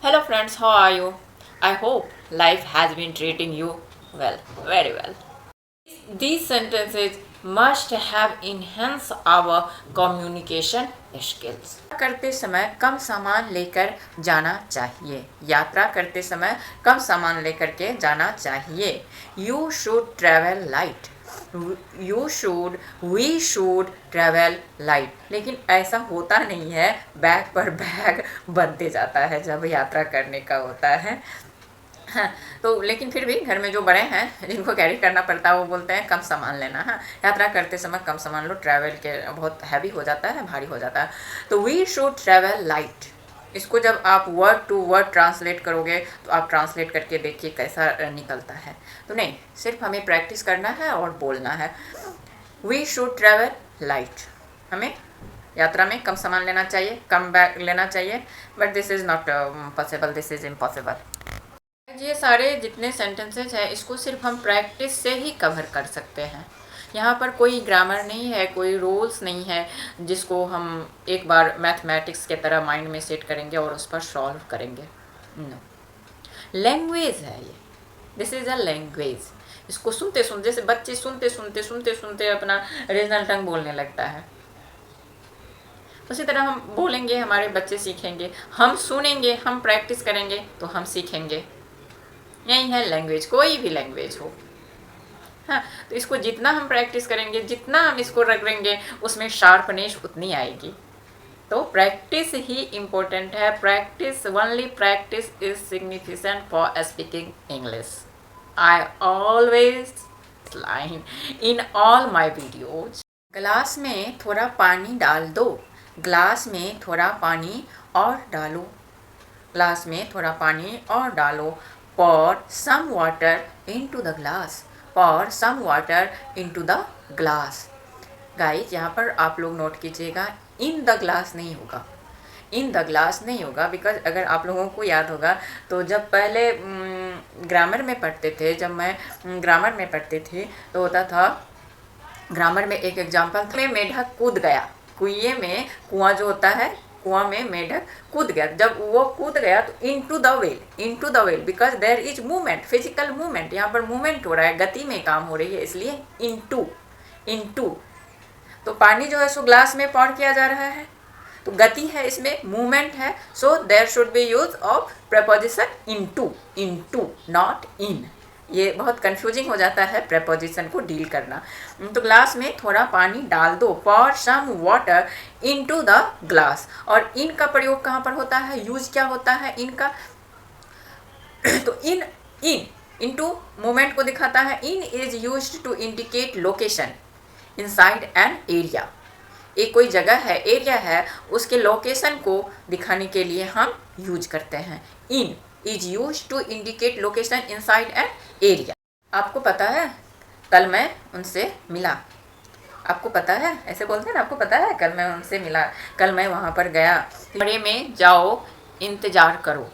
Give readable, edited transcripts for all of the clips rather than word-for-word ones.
Hello friends, how are you? I hope life has been treating you well, very well. These sentences must have enhanced our communication skills. करते समय कम सामान लेकर जाना चाहिए. यात्रा करते समय कम सामान लेकर के जाना चाहिए. You should travel light. We should travel light. लेकिन ऐसा होता नहीं है, बैग पर बैग बनते जाता है जब यात्रा करने का होता है. हाँ, तो लेकिन फिर भी घर में जो बड़े हैं जिनको कैरी करना पड़ता है वो बोलते हैं कम सामान लेना. हाँ, यात्रा करते समय कम सामान लो, ट्रैवल के बहुत हैवी हो जाता है, भारी हो जाता है. तो वी शुड ट्रैवल लाइट. इसको जब आप वर्ड टू वर्ड ट्रांसलेट करोगे तो आप ट्रांसलेट करके देखिए कैसा निकलता है. तो नहीं, सिर्फ हमें प्रैक्टिस करना है और बोलना है. We should travel light. हमें यात्रा में कम सामान लेना चाहिए, कम बैग लेना चाहिए. But this is not possible, this is impossible. ये सारे जितने सेंटेंसेस हैं इसको सिर्फ हम प्रैक्टिस से ही कवर कर सकते हैं. यहाँ पर कोई ग्रामर नहीं है, कोई रूल्स नहीं है जिसको हम एक बार मैथमेटिक्स के तरह माइंड में सेट करेंगे और उस पर सॉल्व करेंगे. नो, लैंग्वेज है ये. This is a language. इसको सुनते सुनते, जैसे बच्चे सुनते अपना रीजनल टंग बोलने लगता है, उसी तरह हम बोलेंगे, हमारे बच्चे सीखेंगे. हम सुनेंगे, हम प्रैक्टिस करेंगे तो हम सीखेंगे. यही है लैंग्वेज, कोई भी लैंग्वेज हो. हाँ, तो इसको जितना हम प्रैक्टिस करेंगे, जितना हम इसको रगड़ेंगे, उसमें शार्पनेस उतनी आएगी. तो प्रैक्टिस ही इम्पोर्टेंट है. Practice, only practice is significant for speaking English. I always line in all my videos. Glass में थोड़ा पानी डाल दो. ग्लास में थोड़ा पानी और डालो. ग्लास में थोड़ा पानी और डालो. Pour some water into the glass. Pour some water into the glass. Guys, यहाँ पर आप लोग नोट कीजिएगा, इन द ग्लास नहीं होगा. इन द ग्लास नहीं होगा बिकॉज अगर आप लोगों को याद होगा तो जब पहले ग्रामर में पढ़ते थे, जब मैं ग्रामर में पढ़ती थी तो होता था, ग्रामर में एक एग्जाम्पल था, मेढक कूद गया कुएं में. कुआं जो होता है, कुआं में मेढक कूद गया. जब वो कूद गया तो into the well because there is movement, physical movement. यहाँ पर मूवमेंट हो रहा है, गति में काम हो रही है, इसलिए इनटू. तो पानी जो है सो ग्लास में पौर किया जा रहा है, तो गति है, इसमें मूवमेंट है. So there should be use of preposition into, not in. ये बहुत कंफ्यूजिंग हो जाता है प्रेपोजिशन को डील करना. तो ग्लास में थोड़ा पानी डाल दो. Pour some water into the glass. और इन का प्रयोग कहाँ पर होता है, यूज क्या होता है इनका, तो इनटू मूवमेंट को दिखाता है. In is used to indicate location inside an area. एक कोई जगह है, एरिया है, उसके लोकेशन को दिखाने के लिए हम यूज करते हैं. In is use to indicate location inside an area. आपको पता है कल मैं उनसे मिला. आपको पता है, ऐसे बोलते हैं ना, आपको पता है कल मैं उनसे मिला, कल मैं वहाँ पर गया. कमरे में जाओ, इंतज़ार करो.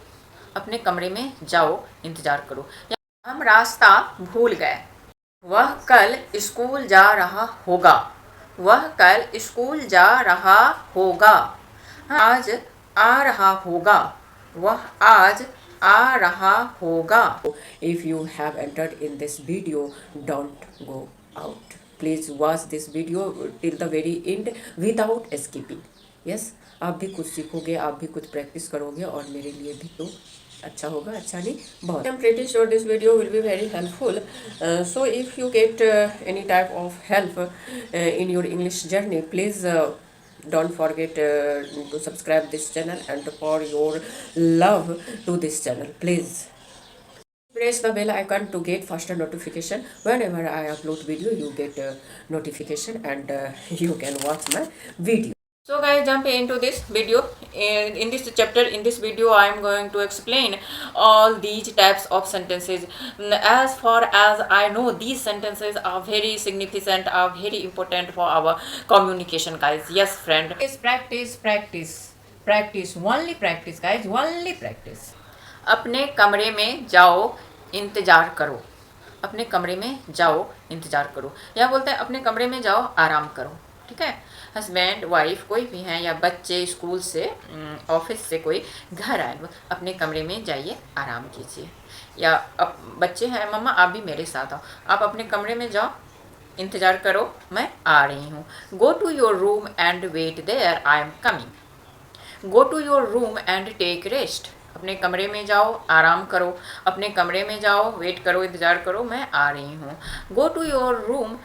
अपने कमरे में जाओ, इंतज़ार करो. हम रास्ता भूल गए. वह कल स्कूल जा रहा होगा. वह कल स्कूल जा रहा होगा. आज आ रहा होगा. वह आज आ रहा होगा. If you have entered in this video, don't go out. Please watch this video till the very end without skipping. Yes, आप भी कुछ सीखोगे, आप भी कुछ प्रैक्टिस करोगे और मेरे लिए भी तो अच्छा होगा. अच्छा नहीं, बहुत. I'm pretty sure this video will be very helpful. So if you get any type of help in your English journey, please don't forget to subscribe this channel and for your love to this channel. Please press the bell icon to get faster notification. Whenever I upload video, you get notification and you can watch my video. So guys, jump into this video. In this chapter, in this video, I am going to explain all these types of sentences. As far as I know, these sentences are very significant, are very important for our communication, guys. Yes, friend. Is practice. Only practice, guys. Only practice. अपने कमरे में जाओ, इंतजार करो. अपने कमरे में जाओ, इंतजार करो. या बोलते हैं अपने कमरे में जाओ, आराम करो. ठीक है। हस्बैंड वाइफ कोई भी हैं या बच्चे स्कूल से ऑफिस से कोई घर आए, अपने कमरे में जाइए, आराम कीजिए। या अब बच्चे हैं, मम्मा आप भी मेरे साथ आओ, आप अपने कमरे में जाओ, इंतज़ार करो, मैं आ रही हूँ। Go to your room and wait there, I am coming. Go to your room and take rest, अपने कमरे में जाओ, आराम करो, अपने कमरे में जाओ, वेट करो, इंतज़ार करो, मैं आ रही हूँ। Go to your room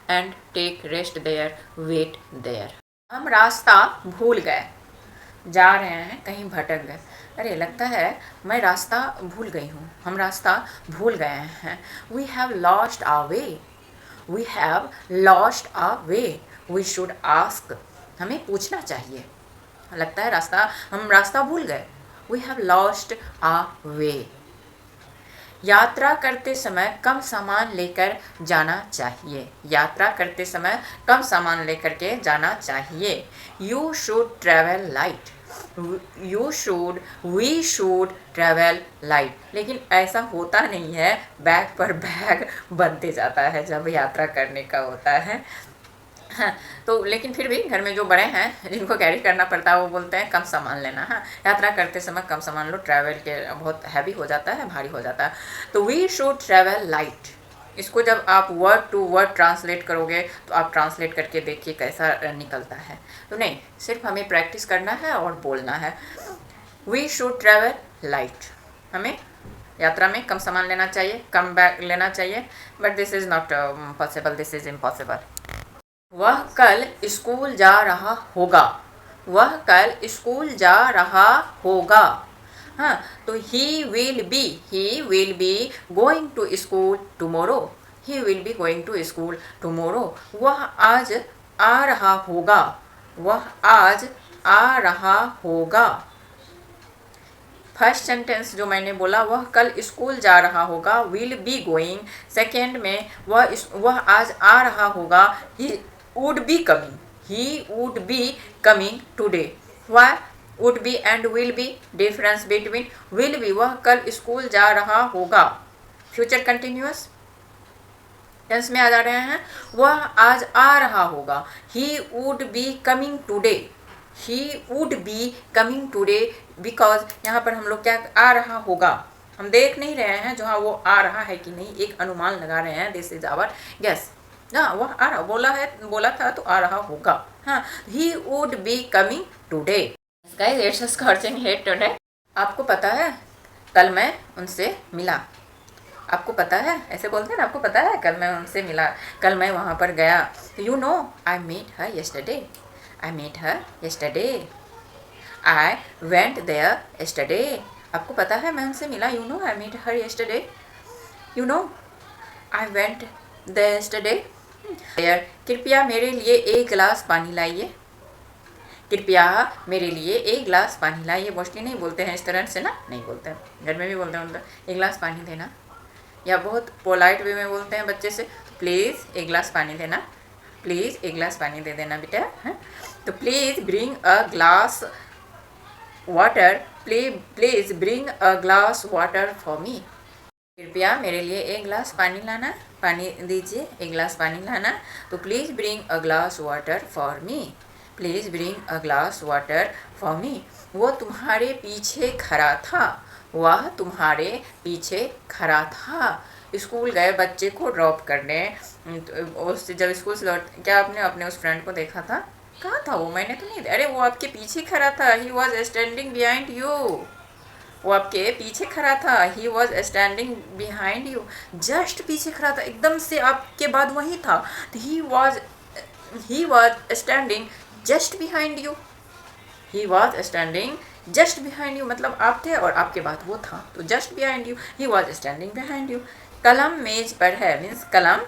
and take rest there, wait there. हम रास्ता भूल गए, जा रहे हैं, कहीं भटक गए। अरे लगता है मैं रास्ता भूल गई हूँ, हम रास्ता भूल गए हैं। We have lost our way, we have lost our way, we should ask, हमें पूछना चाहिए। लगता है हम रास्ता भूल गए, we have lost our way. यात्रा करते समय कम सामान लेकर जाना चाहिए, यात्रा करते समय कम सामान लेकर के जाना चाहिए। You should travel light, we should travel light. लेकिन ऐसा होता नहीं है, बैग पर बैग बनते जाता है जब यात्रा करने का होता है। हाँ, तो लेकिन फिर भी घर में जो बड़े हैं जिनको कैरी करना पड़ता है वो बोलते हैं कम सामान लेना। हाँ, यात्रा करते समय कम सामान लो, ट्रैवल के बहुत हैवी हो जाता है, भारी हो जाता है। तो वी शुड ट्रैवल लाइट, इसको जब आप वर्ड टू वर्ड ट्रांसलेट करोगे तो आप ट्रांसलेट करके देखिए कैसा निकलता है। तो नहीं, सिर्फ हमें प्रैक्टिस करना है और बोलना है। वी शुड ट्रैवल लाइट, हमें यात्रा में कम सामान लेना चाहिए, कम बैग लेना चाहिए। But this is not possible, this is impossible. वह कल स्कूल जा रहा होगा, वह कल स्कूल जा रहा होगा। हाँ, तो he will be going to school tomorrow, he will be going to school tomorrow. वह आज आ रहा होगा, वह आज आ रहा होगा। फर्स्ट सेंटेंस जो मैंने बोला, वह कल स्कूल जा रहा होगा, विल बी गोइंग। सेकेंड में वह आज आ रहा होगा, ही would be coming, he would be coming today। why would be and will be, difference between will be, वह कल स्कूल जा रहा होगा, फ्यूचर कंटिन्यूअस टेंस में आ जा रहे हैं। वह आज आ रहा होगा, he would be coming today, he would be coming today, because यहाँ पर हम लोग क्या आ रहा होगा हम देख नहीं रहे हैं, जो हाँ वो आ रहा है कि नहीं एक अनुमान लगा रहे हैं, दिस इज आवर गेस। हाँ, वह आ रहा, बोला था तो आ रहा होगा। हाँ, he would be coming today। Guys, it's a scorching heat today। आपको पता है कल मैं उनसे मिला, आपको पता है, ऐसे बोलते हैं ना, आपको पता है कल मैं उनसे मिला, कल मैं वहाँ पर गया। You know I meet her yesterday, I meet her yesterday, I went there yesterday। आपको पता है मैं उनसे मिला, you know I meet her yesterday, you know I went there yesterday। कृपया मेरे लिए एक गिलास पानी लाइए, कृपया मेरे लिए एक गिलास पानी लाइए। मोस्टली नहीं बोलते हैं इस तरह से ना, नहीं बोलते हैं, घर में भी बोलते हैं एक गिलास पानी देना, या बहुत पोलाइट वे में बोलते हैं बच्चे से, प्लीज़ एक गिलास पानी देना, प्लीज़ एक गिलास पानी दे देना बेटा। हाँ, तो please bring a glass water, please bring a glass water for मी। कृपया मेरे लिए एक गिलास पानी लाना, पानी दीजिए, एक गिलास पानी लाना। तो please bring a glass water for me, please bring a glass water for मी। वो तुम्हारे पीछे खड़ा था, वह तुम्हारे पीछे खड़ा था। स्कूल गए बच्चे को ड्रॉप करने, उससे जब स्कूल से लौट, क्या आपने अपने उस फ्रेंड को देखा था? कहाँ था वो? मैंने तो नहीं, अरे वो आपके पीछे खड़ा था, ही वॉज स्टैंडिंग बिहाइंड यू, वो आपके पीछे खड़ा था, ही was standing behind you, just पीछे खड़ा था, एकदम से आपके बाद वही था, तो he was standing just behind you, he was standing just behind you, मतलब आप थे और आपके बाद वो था, तो just behind you, he was standing behind you. कलम मेज पर है, मीन्स कलम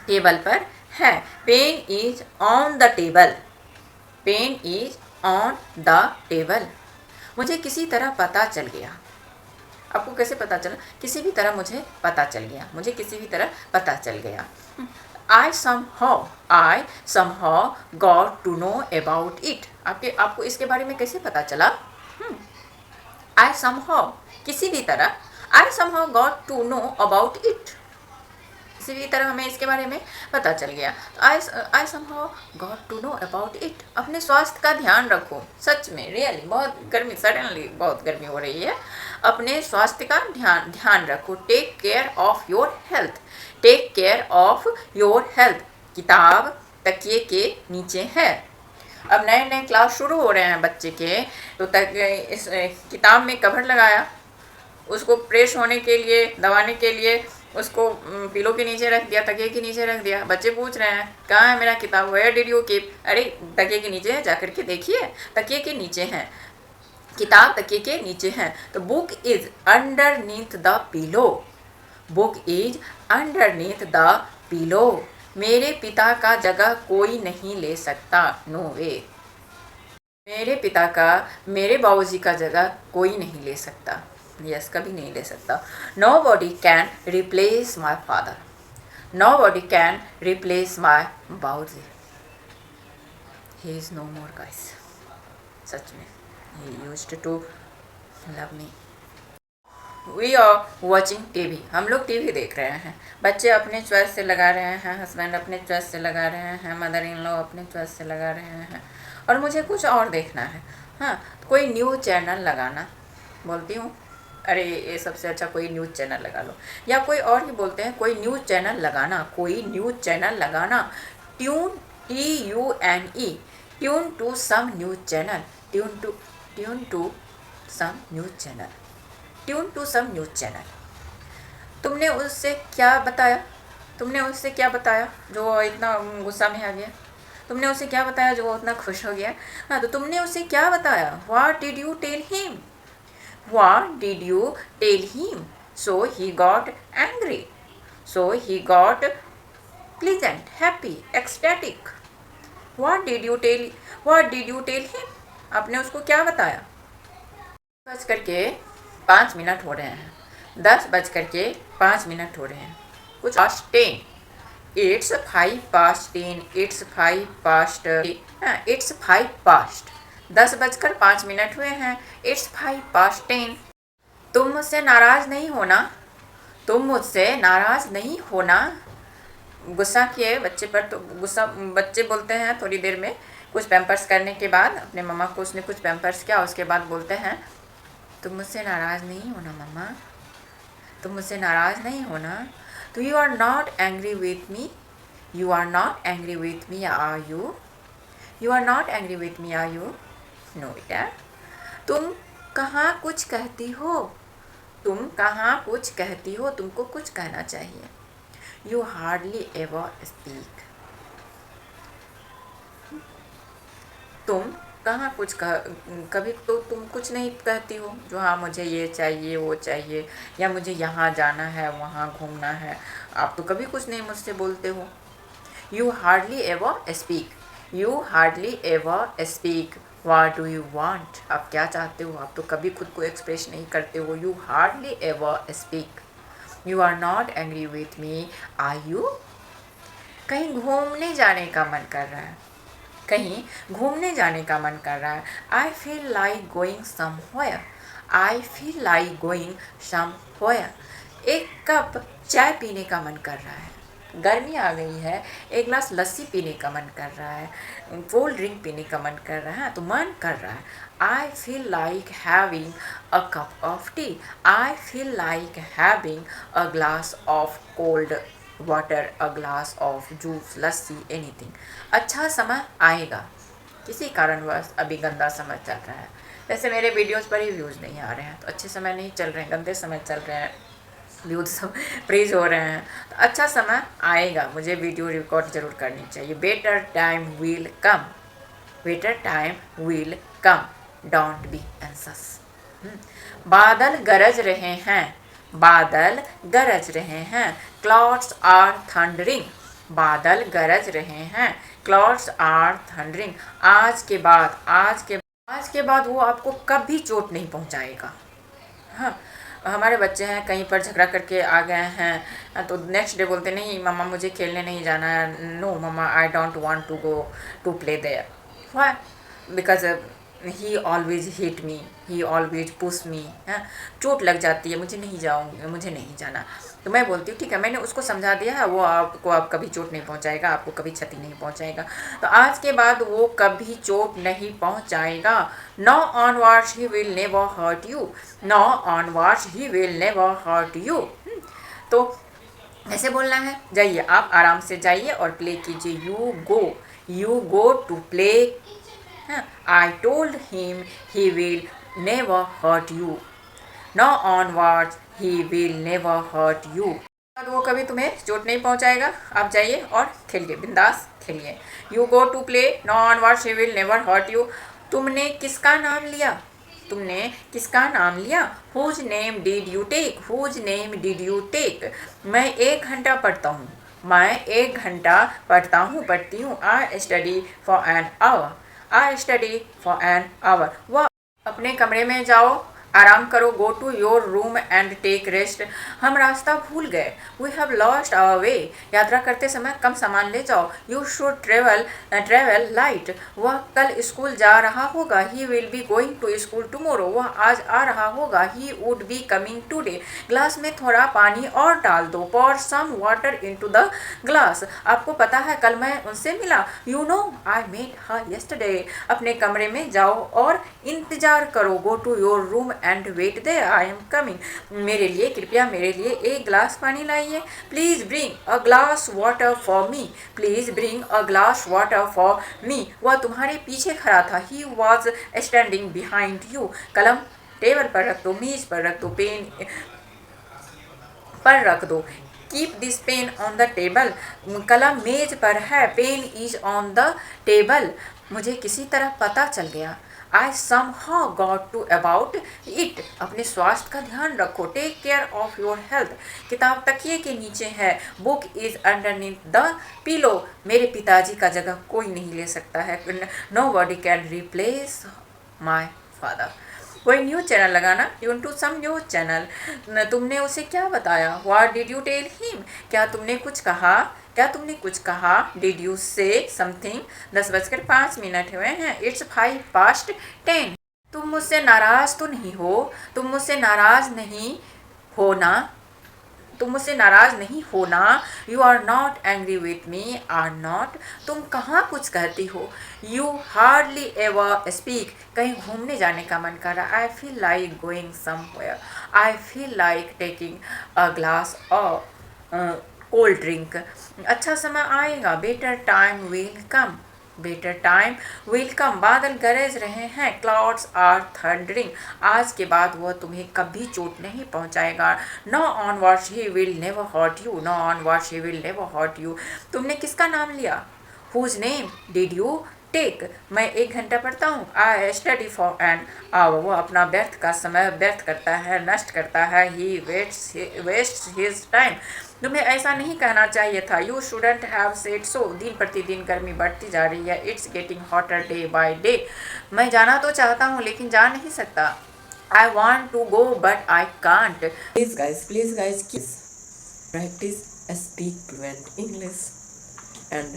टेबल पर है। Pen is on the table, pen is on the table. मुझे किसी तरह पता चल गया, आपको कैसे पता चला? किसी भी तरह मुझे पता चल गया, मुझे किसी भी तरह पता चल गया। I somehow got to know about it। आपको इसके बारे में कैसे पता चला? I somehow, किसी भी तरह, I somehow got to know about it, किसी भी तरह हमें इसके बारे में पता चल गया। I somehow got to know about it. अपने स्वास्थ्य का ध्यान रखो, सच में रियली बहुत गर्मी, सडनली बहुत गर्मी हो रही है। अपने स्वास्थ्य का ध्यान रखो। Take care of your health, take care of your health किताब तकिए के नीचे है। अब नए नए क्लास शुरू हो रहे हैं बच्चे के, तो तक इस किताब में कवर लगाया, उसको प्रेस होने के लिए, दबाने के लिए उसको पिलो के नीचे रख दिया, तकिए के नीचे रख दिया। बच्चे पूछ रहे हैं कहाँ है मेरा किताब, वेयर डिड यू कीप? अरे तकिए के नीचे है, जा करके देखिए, तकिए के नीचे है, किताब तकिए के नीचे है। तो book is underneath the pillow, book is underneath the pillow. मेरे पिता का जगह कोई नहीं ले सकता, नो वे। मेरे पिता का, मेरे बाबूजी का जगह कोई नहीं ले सकता, यस कभी नहीं ले सकता। Nobody can replace my father, nobody can replace my Babuji, he is no more guys. सच में he used to love me. We are watching TV, हम लोग टीवी देख रहे हैं। बच्चे अपने चॉइस से लगा रहे हैं, हस्बैंड अपने चॉइस से लगा रहे हैं, मदर इन लॉ अपने चॉइस से लगा रहे हैं, और मुझे कुछ और देखना है। हाँ, कोई न्यूज़ चैनल लगाना, बोलती हूँ अरे ये सबसे अच्छा कोई न्यूज़ चैनल लगा लो, या कोई और भी बोलते हैं कोई न्यूज़ चैनल लगाना, कोई न्यूज़ चैनल लगाना। Tune, TUNE, tune to some news channel, tune to some news channel, tune to some news channel. तुमने उससे क्या बताया, तुमने उससे क्या बताया जो इतना गुस्सा में आ गया? तुमने उसे क्या बताया जो वो इतना खुश हो गया? हाँ, तो तुमने उसे क्या बताया? What did you tell him, what did you tell him? So he got angry, so he got pleasant, happy, ecstatic. What did you tell him? आपने उसको क्या बताया? 10:05 हो रहे हैं, 10:05 हो रहे हैं, कुछ past 10, it's 5 past 10, it's 5 past, 10:05 हुए हैं, इट्स 5 past 10। तुम मुझसे नाराज़ नहीं होना, तुम मुझसे नाराज़ नहीं होना। गुस्सा किए बच्चे पर, तो गुस्सा बच्चे बोलते हैं थोड़ी देर में, कुछ पैम्पर्स करने के बाद, अपने मम्मा को उसने कुछ पैम्पर्स किया, उसके बाद बोलते हैं तुम मुझसे नाराज़ नहीं होना मम्मा, तुम मुझसे नाराज़ नहीं होना। तो you are not angry with me, you are not angry with me are you, you are not angry with me are you? No बेटा। तुम कहाँ कुछ कहती हो, तुम कहाँ कुछ कहती हो, तुमको कुछ कहना चाहिए। यू हार्डली एवर स्पीक, तुम कहाँ कुछ कभी तो तुम कुछ नहीं कहती हो, जो हाँ मुझे ये चाहिए वो चाहिए, या मुझे यहाँ जाना है वहाँ घूमना है, आप तो कभी कुछ नहीं मुझसे बोलते हो। You hardly ever speak, you hardly ever speak, what do you want? आप क्या चाहते हो, आप तो कभी खुद को एक्सप्रेस नहीं करते हो। You hardly ever speak, you are not angry with me are you? कहीं घूमने जाने का मन कर रहा है, कहीं घूमने जाने का मन कर रहा है। आई feel like going somewhere, I feel like going somewhere. एक कप चाय पीने का मन कर रहा है, गर्मी आ गई है, एक गिलास लस्सी पीने का मन कर रहा है, कोल्ड ड्रिंक पीने का मन कर रहा है, तो मन कर रहा है। आई feel like having a cup of T, I feel like having a glass of cold water, a glass of juice, lassi, anything. अच्छा समय आएगा, किसी कारणवश अभी गंदा समय चल रहा है, वैसे मेरे वीडियोस पर ही व्यूज़ नहीं आ रहे हैं, तो अच्छे समय नहीं चल रहे हैं, गंदे समय चल रहे हैं, व्यूज़ सब फ्रीज हो रहे हैं। तो अच्छा समय आएगा, मुझे वीडियो रिकॉर्ड ज़रूर करनी चाहिए। Better time will come, better time will come, don't be anxious. बादल गरज रहे हैं, बादल गरज रहे हैं, क्लाउड्स आर थंडरिंग, बादल गरज रहे हैं, क्लाउड्स आर थंडरिंग। आज के बाद वो आपको कभी चोट नहीं पहुंचाएगा। हाँ, हमारे बच्चे हैं कहीं पर झगड़ा करके आ गए हैं, तो नेक्स्ट डे बोलते नहीं मम्मा मुझे खेलने नहीं जाना है, no mama I don't want to go to play there. Why? Because he always hit me, he always push me, है, चोट लग जाती है, मुझे नहीं जाऊँगी, मुझे नहीं जाना। तो मैं बोलती हूँ ठीक है, मैंने उसको समझा दिया है, वो आपको आप कभी चोट नहीं पहुँचाएगा, आपको कभी क्षति नहीं पहुँचाएगा। तो आज के बाद वो कभी चोट नहीं पहुँचाएगा। No onwards he will never hurt you, no onwards he will never hurt you. तो ऐसे बोलना है। जाइए, आप आराम से जाइए और प्ले कीजिए। You go to play. I told him he will never hurt you, no onwards he will never hurt you. वो कभी तुम्हें चोट नहीं पहुंचाएगा। आप जाइए और खेलिए, बिंदास खेलिए। You go to play, no onwards he will never hurt you. तुमने किसका नाम लिया, तुमने किसका नाम लिया। Whose name did you take, whose name did you take. मैं 1 घंटा पढ़ता हूँ, मैं 1 घंटा पढ़ती हूँ। I study for an hour, I study for an hour. वह अपने कमरे में जाओ, आराम करो। Go to your room and take rest. हम रास्ता भूल गए। We have lost our way. यात्रा करते समय कम सामान ले जाओ। You should travel light. वह कल स्कूल जा रहा होगा। He will be going to school tomorrow. वह आज आ रहा होगा। He would be coming today. Glass में थोड़ा पानी और डाल दो। Pour some water into the glass. आपको पता है कल मैं उनसे मिला। You know I met her yesterday. अपने कमरे में जाओ और इंतजार करो। Go to your room and wait there, I am coming. मेरे लिए, कृपया मेरे लिए 1 ग्लास पानी लाइए। Please bring a glass water for me, please bring a glass water for me. वह तुम्हारे पीछे खड़ा था। ही वॉज स्टैंडिंग बिहाइंड यू। कलम टेबल पर रख दो, मेज पर रख दो, पेन पर रख दो। Keep this pen on the table. कलम मेज पर है, pen is on the table. मुझे किसी तरह पता चल गया। आई somehow got to about it। अपने स्वास्थ्य का ध्यान रखो। Take care of your health. किताब तकिए के नीचे है। Book is underneath the pillow. मेरे पिताजी का जगह कोई नहीं ले सकता है। Nobody can replace my father. कोई न्यूज चैनल लगाना। You to some news channel. तुमने उसे क्या बताया। What did you tell him. क्या तुमने कुछ कहा, क्या तुमने कुछ कहा। डिड यू से समथिंग। 10:05 हुए हैं। It's 5 past 10। तुम मुझसे नाराज तो नहीं हो, तुम मुझसे नाराज नहीं होना, तुम मुझसे नाराज नहीं होना। You are not angry with me, are not. तुम कहाँ कुछ कहती हो। You hardly ever speak. कहीं घूमने जाने का मन कर रहा। I feel like going somewhere, I feel like taking a glass of cold drink. अच्छा समय आएगा। Better time will come, better time will come. बादल गरज रहे हैं। Clouds are thundering. आज के बाद वह तुम्हें कभी चोट नहीं पहुंचाएगा। No onwards he will never hurt you, no onwards he will never hurt you. तुमने किसका नाम लिया। Whose name did you take. मैं 1 घंटा पढ़ता हूँ। I study for an hour. वो अपना व्यर्थ का समय व्यर्थ करता है, नष्ट करता है। He waste his time. तुम्हें ऐसा नहीं कहना चाहिए था। You shouldn't have said so. दिन प्रतिदिन गर्मी बढ़ती जा रही है। It's getting hotter day by day. मैं जाना तो चाहता हूँ लेकिन जा नहीं सकता। I want to go but I can't. Please guys practice speak fluent English and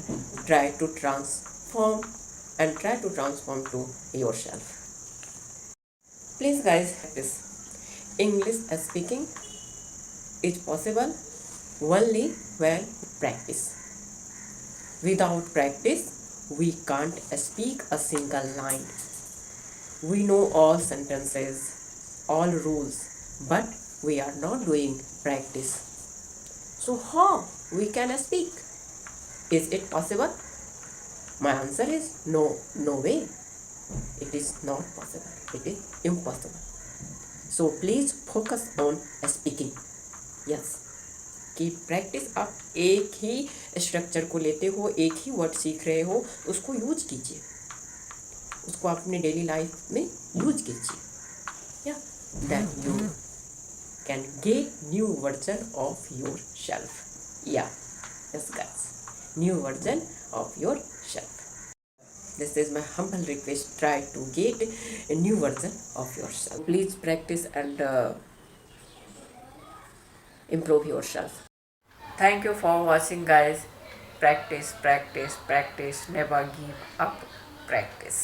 try to transform to yourself. Please guys practice. English speaking is possible only when practice. Without practice, we can't speak a single line. We know all sentences, all rules, but we are not doing practice. So how we can speak? Is it possible? My answer is no, no way. It is not possible. It is impossible. So please focus on speaking. Yes. कि practice. आप एक ही structure को लेते हो, एक ही word सीख रहे हो, उसको यूज कीजिए, उसको अपने डेली लाइफ में यूज कीजिए। या that you can get new version of yourself. या yes guys, new version of yourself. This is my humble request. Try to get a new version of yourself. Please practice and improve yourself. Thank you for watching guys. Practice, practice, practice. Never give up. Practice.